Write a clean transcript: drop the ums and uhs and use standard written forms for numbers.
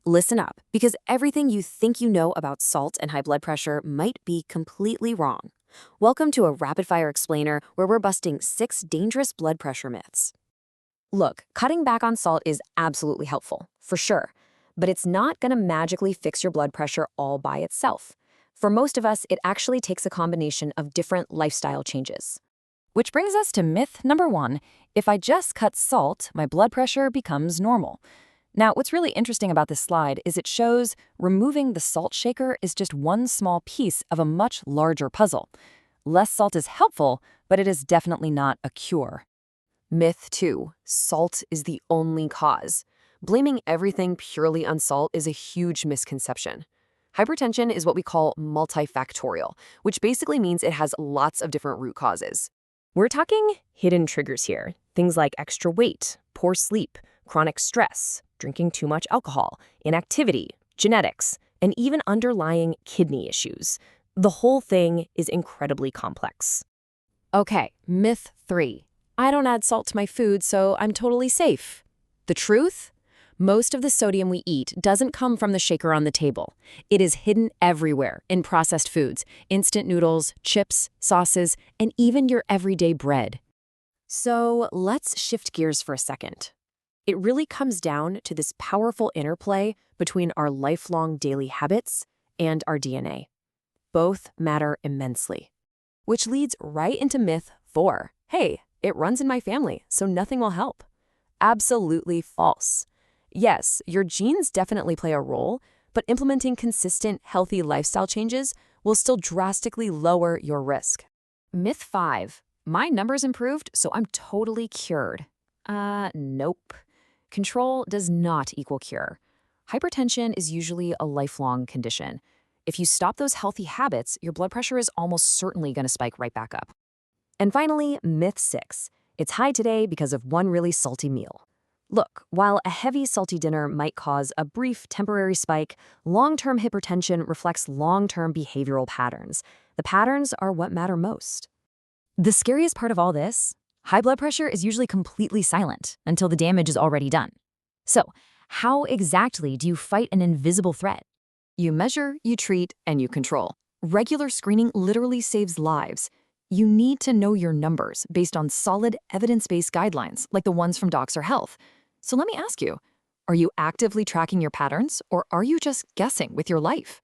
Listen up, because everything you think you know about salt and high blood pressure might be completely wrong. Welcome to a rapid-fire explainer where we're busting 6 dangerous blood pressure myths. Look, cutting back on salt is absolutely helpful, for sure, but it's not going to magically fix your blood pressure all by itself. For most of us, it actually takes a combination of different lifestyle changes. Which brings us to myth number 1. If I just cut salt, my blood pressure becomes normal. Now, what's really interesting about this slide is it shows removing the salt shaker is just one small piece of a much larger puzzle. Less salt is helpful, but it is definitely not a cure. Myth 2. Salt is the only cause. Blaming everything purely on salt is a huge misconception. Hypertension is what we call multifactorial, which basically means it has lots of different root causes. We're talking hidden triggers here, things like extra weight, poor sleep, chronic stress, drinking too much alcohol, inactivity, genetics, and even underlying kidney issues. The whole thing is incredibly complex. Okay, myth 3. I don't add salt to my food, so I'm totally safe. The truth? Most of the sodium we eat doesn't come from the shaker on the table. It is hidden everywhere in processed foods, instant noodles, chips, sauces, and even your everyday bread. So let's shift gears for a second. It really comes down to this powerful interplay between our lifelong daily habits and our DNA. Both matter immensely. Which leads right into myth 4. Hey, it runs in my family, so nothing will help. Absolutely false. Yes, your genes definitely play a role, but implementing consistent, healthy lifestyle changes will still drastically lower your risk. Myth 5. My numbers improved, so I'm totally cured. Nope. Control does not equal cure. Hypertension is usually a lifelong condition. If you stop those healthy habits, your blood pressure is almost certainly going to spike right back up. And finally, myth 6. It's high today because of one really salty meal. Look, while a heavy salty dinner might cause a brief temporary spike, long-term hypertension reflects long-term behavioral patterns. The patterns are what matter most. The scariest part of all this? High blood pressure is usually completely silent until the damage is already done. So, how exactly do you fight an invisible threat? You measure, you treat, and you control. Regular screening literally saves lives. You need to know your numbers based on solid, evidence-based guidelines like the ones from Docere Health. So let me ask you, are you actively tracking your patterns, or are you just guessing with your life?